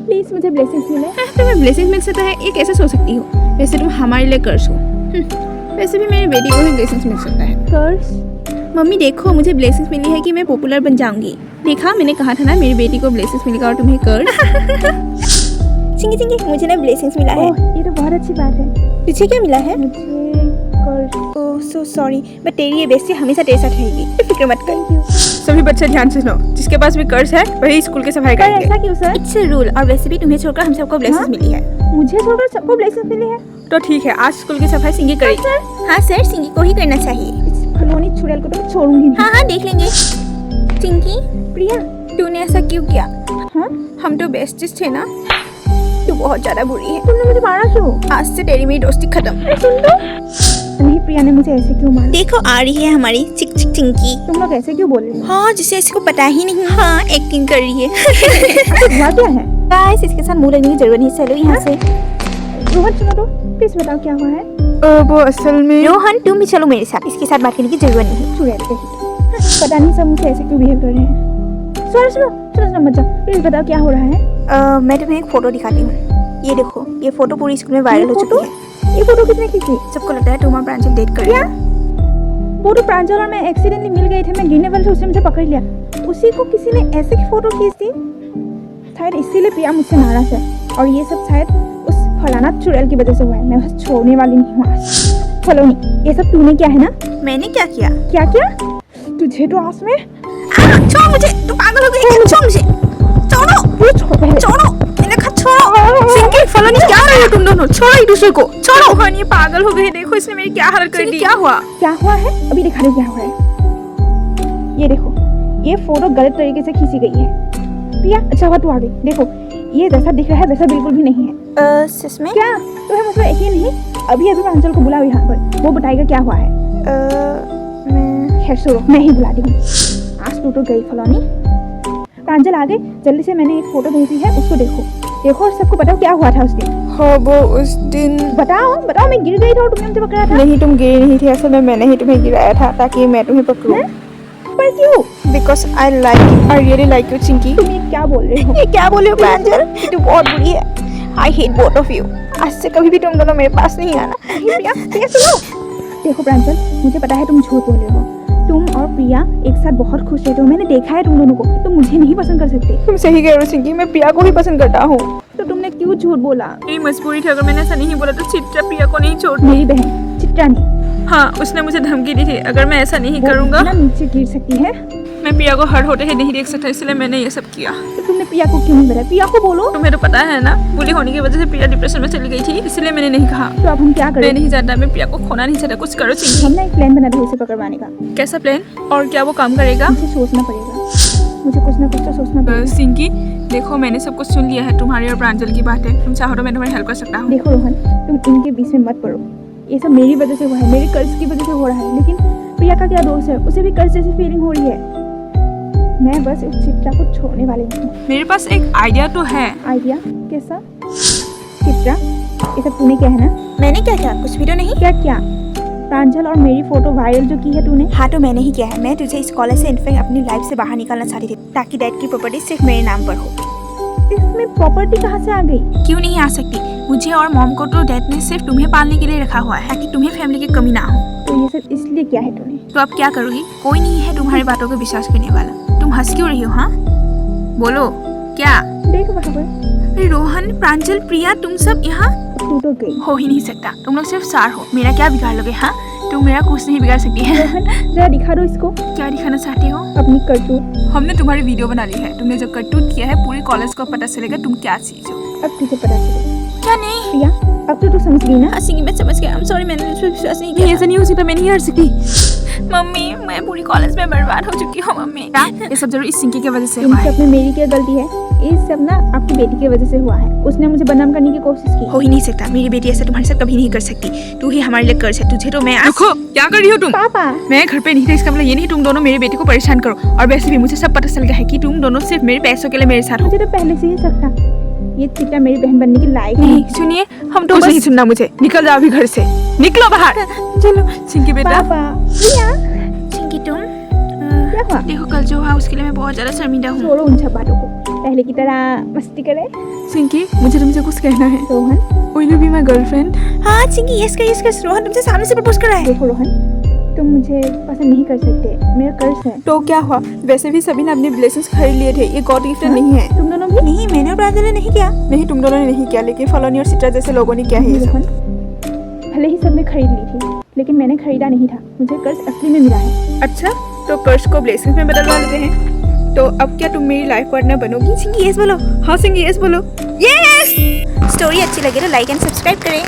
Please मुझे blessings मिले। तुम्हें ब्लेसिंग्स मिल सकता है, ये कैसे सोच सकती हो? वैसे तुम हमारे लिए कर्ज हो। वैसे भी मेरी बेटी को भी ब्लेसिंग्स मिल सकता है। कर्ज? मम्मी देखो, मुझे ब्लेसिंग्स मिली है कि मैं पॉपुलर बन जाऊंगी। देखा, मैंने कहा था ना मेरी बेटी को ब्लेसिंग्स मिलेगा और तुम्हें कर्ज। चिंकी चिंकी, मुझे ना ब्लेसिंग्स मिला है। ये तो बहुत अच्छी बात है। तुझे क्या मिला है? मुझे कर्ज। ओह सो सॉरी, बट तेरी ये बेइज्जती हमेशा तेरे साथ रहेगी, फिक्र मत कर। सभी बच्चे ध्यान से सुनो, जिसके पास भी कर्ज है वही स्कूल की सफाई करेंगे। ऐसा क्यों सर? It's a rule. और वैसे भी तुम्हें छोड़कर हम सबको ब्लेसिंग्स मिली है। मुझे छोड़कर सबको ब्लेसिंग्स मिली है? तो ठीक है, आज स्कूल की सफाई सिंगी करेगी। हाँ सर, सिंगी को ही करना चाहिए। इस फलोनी चुड़ैल को तो मैं छोड़ूंगी नहीं। हाँ देख लेंगे। चिंकी, प्रिया, तूने ऐसा क्यों किया? हाँ हम तो बेस्टीज थे ना। तू बहुत ज्यादा बुरी है। तुमने मुझे मारा क्यों? आज से तेरी मेरी दोस्ती खत्म। सुन तो। नहीं, प्रिया ने मुझे ऐसे क्यों मारा? देखो, आ रही है हमारी चिक चिक चिंकी। तुम लोग ऐसे क्यों बोल रहे हो? हाँ, जिसे इसको पता ही नहीं। हाँ, एक्टिंग कर रही है। हुआ क्या है? गाइस, इसके साथ मुंह लगने की जरूरत नहीं। चलो यहाँ से। रोहन सुनो तो, प्लीज बताओ क्या हुआ है? वो असल में रोहन, तुम भी चलो मेरे साथ। इसके साथ बात करने की जरूरत नहीं। चुड़ैल के पता नहीं सब मुझे ऐसे क्यों बिहेव कर रहे हैं। सुनो सुनो सुनो मत जाओ, प्लीज बताओ क्या हो रहा है? मैं तुम्हें एक फोटो दिखाती हूँ। ये देखो, ये फोटो पूरी स्कूल में वायरल हो चुकी है। ये फोटो किसने खींची? सबको लगता है तुम और प्रांजल डेट कर रही हो। वो तो प्रांजल और मैं एक्सीडेंटली मिल गए थे। मैं गिरने वाले थे, उसने मुझे पकड़ लिया। उसी को किसी ने ऐसे की फोटो खींच दी। शायद इसीलिए प्रिया मुझसे नाराज है। और ये सब शायद उस फलाना चुड़ैल की वजह से हुआ है। मैं उसे छोड़ने वाली नहीं हूँ आज। फलोनी, ये सब तूने किया है ना? मैंने क्या किया? क्या किया? तुझे तो आज में छोड़ मुझे, तू पागल हो गई। छोड़ मुझे, छोड़ो, छोड़ो, मैंने कहा छोड़ो। सिंकी, फलोनी, क्या कर रही हो तुम दोनों? छोड़ो एक दूसरे को, छोड़ो। रोहन, ये पागल हो गई। देखो इसने मेरी क्या हालत कर दी। क्या हुआ? क्या हुआ है? अभी दिखा रही हूँ क्या हुआ है। ये देखो, ये फोटो गलत तरीके से खींची गई है। प्रिया, अच्छा हुआ तू आ गई। देखो, ये जैसा दिख रहा है वैसा बिल्कुल भी नहीं है। सच में? क्या तुम्हें मुझ पर यकीन नहीं? अभी प्रांजल को बुलाओ यहाँ पर, वो बताएगा क्या हुआ है। खैर छोड़ो, मैं ही बुलाती हूँ। आज तू तो गई फलोनी। प्रांजल आ गई, जल्दी से मैंने एक फोटो भेजी है, उसको देखो। देखो और सबको बताओ क्या हुआ था उस दिन। हाँ, वो उस दिन बताओ बताओ। मैं गिर गई थी और तुमने मुझे पकड़ा था। नहीं, तुम गिरी नहीं थी। असल में मैंने ही तुम्हें गिराया था ताकि मैं तुम्हें पकड़ूं। पर क्यों? Because I like you, I really like you, Chinki. तुम ये क्या बोल रहे हो? ये क्या बोल रही हो प्रांजल? तू बहुत बुरी है। I hate both of you। आज से कभी भी तुम दोनों मेरे पास नहीं आना। प्रिया, प्रिया सुनो। देखो प्रांजल, मुझे पता है तुम झूठ बोल रहे हो। तुम और प्रिया एक साथ बहुत खुश रहते हो। मैंने देखा है तुम दोनों को। तुम मुझे नहीं पसंद कर सकते। तुम सही कह रहे हो चिंकी, मैं प्रिया को ही पसंद करता हूँ। तो तुमने क्यों झूठ बोला? मेरी मजबूरी थी। अगर मैंने ऐसा नहीं बोला तो चित्रा प्रिया को नहीं छोड़। मेरी बहन चित्रा नहीं। हाँ, उसने मुझे धमकी दी थी, अगर मैं ऐसा नहीं करूँगा ना नीचे गिर सकती है। मैं प्रिया को हर्ट होते ही नहीं देख सकता, इसलिए मैंने ये सब किया। तो तुमने प्रिया को क्यों नहीं बताया? प्रिया को बोलो। तुम्हें तो पता है ना, बुली होने की वजह से प्रिया डिप्रेशन में चली गई थी, इसलिए मैंने नहीं कहा। तो अब हम क्या करें? मैं नहीं जानता, मैं प्रिया को खोना नहीं चाहता। कुछ करो चिंकी। हमने एक प्लान बना था उसे पकड़वाने का। कैसा प्लान? और क्या वो काम करेगा? मुझे सोचना पड़ेगा। मुझे कुछ ना कुछ तो सोचना पड़ेगा। सिंकी, देखो मैंने सब कुछ सुन लिया है, तुम्हारी और प्रांजल की बातें। तुम चाहो तो मैं तुम्हारी हेल्प कर सकता हूँ। देखो रोहन, तुम इनके बीच में मत पड़ो। ये सब मेरी वजह से हुआ है, मेरे कर्ज की वजह से हो रहा है। लेकिन प्रिया का क्या दोष है? उसे भी कर्ज जैसी फीलिंग हो रही है। मैं बस इस चित्रा को छोड़ने वाली हूँ। मेरे पास एक आइडिया तो है। आइडिया? कैसा? चित्रा, ये सब तूने किया है ना? मैंने क्या किया? कुछ भी तो नहीं। क्या क्या? प्रांजल और मेरी फोटो वायरल जो की है तूने? हाँ, तो मैंने ही किया है। मैं तुझे इस कॉलेज से इनफैक्ट अपनी लाइफ से बाहर निकालना चाहती थी, ताकि डैड की प्रॉपर्टी सिर्फ मेरे नाम पर हो। इसमें प्रॉपर्टी कहाँ से आ गई? क्यों नहीं आ सकती? मुझे और मॉम को तो डैड ने सिर्फ तुम्हें पालने के लिए रखा हुआ है, ताकि तुम्हें फैमिली की कमी ना हो। तो ये सब इसलिए क्या है तूने? तो अब क्या करोगी? कोई नहीं है तुम्हारी बातों पर विश्वास करने वाला। तुम हंस क्यों रही हो? हाँ बोलो, क्या? देख वहाँ पर। अरे रोहन, प्रांजल, प्रिया, तुम सब यहाँ तू तो गई। हो ही नहीं सकता। तुम लोग सिर्फ सार हो। मेरा क्या बिगाड़ लोगे? हाँ, तुम मेरा कुछ नहीं बिगाड़ सकती है। रोहन, जरा दिखा दो इसको। क्या दिखाना चाहते हो? अपनी करतूत। हमने तुम्हारी वीडियो बना ली है। तुमने जो करतूत किया है पूरे कॉलेज को पता चलेगा तुम क्या चीज हो। अब तुझे पता चलेगा। क्या नहीं? प्रिया, अब तो तू समझ गई ना? सिंगी, मैं समझ गया। सॉरी, मैंने इस पर विश्वास नहीं किया। ऐसा नहीं हो सकता, मैं नहीं हट सकती। मम्मी, मैं पूरी कॉलेज में बर्बाद हो चुकी हूँ। मम्मी, ये सब जरूर इस सिंकी की वजह से हुआ है। सब में मेरी क्या गलती है? ये सब ना आपकी बेटी की वजह से हुआ है। उसने मुझे बदनाम करने की कोशिश की। हो ही नहीं सकता। मेरी बेटी ऐसा तुम्हारे साथ कभी नहीं कर सकती। तू ही हमारे लिए कर्ज है। तुझे तो मैं देखो, क्या कर रही हो तुम? पापा, मैं घर पे नहीं था, इसका मतलब ये नहीं तुम दोनों मेरी बेटी को परेशान करो। और वैसे भी मुझे सब पता चल गया है कि तुम दोनों सिर्फ मेरे पैसों के लिए मेरे साथ हो। मुझे तो पहले से ही शक था ये चित्रा मेरी बहन बनने की लायक नहीं। सुनिए, हम तो नहीं सुनना मुझे। निकल जाओ अभी घर से, निकलो बाहर। चलो चिंकी बेटा। पापा, प्रिया, चिंकी तुम क्या हुआ? देखो, कल जो हुआ उसके लिए मैं बहुत ज्यादा शर्मिंदा हूँ। छोड़ो उन सब बातों को। पहले की तरह मस्ती करें। सिंकी, मुझे तुमसे कुछ कहना है। Rohan, will you be my girlfriend? हाँ चिंकी, यस कर। रोहन तुमसे सामने से प्रपोज कर रहा है। देखो रोहन, तुम मुझे पसंद नहीं कर सकते, मेरा कर्ज है। तो क्या हुआ? वैसे भी सभी ने अपने ब्लेसिंग्स खरीद लिए थे, ये गॉड गिफ्ट नहीं है। तुम दोनों भी? नहीं, मैंने और प्रांजल ने नहीं किया। नहीं, तुम दोनों ने नहीं किया, लेकिन फलोनी और सिट्रा जैसे लोगों ने किया है ये सब। रोहन, भले ही सबने खरीद ली थी, लेकिन मैंने खरीदा नहीं था, मुझे कर्ज असली में मिला है। अच्छा, तो कर्ज को ब्लेसिंग्स में बदलवा लेते हैं। तो अब क्या तुम मेरी लाइफ पार्टनर बनोगी? चिंकी यस बोलो। हाँ सिंकी, यस बोलो। यस। स्टोरी अच्छी लगे तो लाइक एंड सब्सक्राइब करें।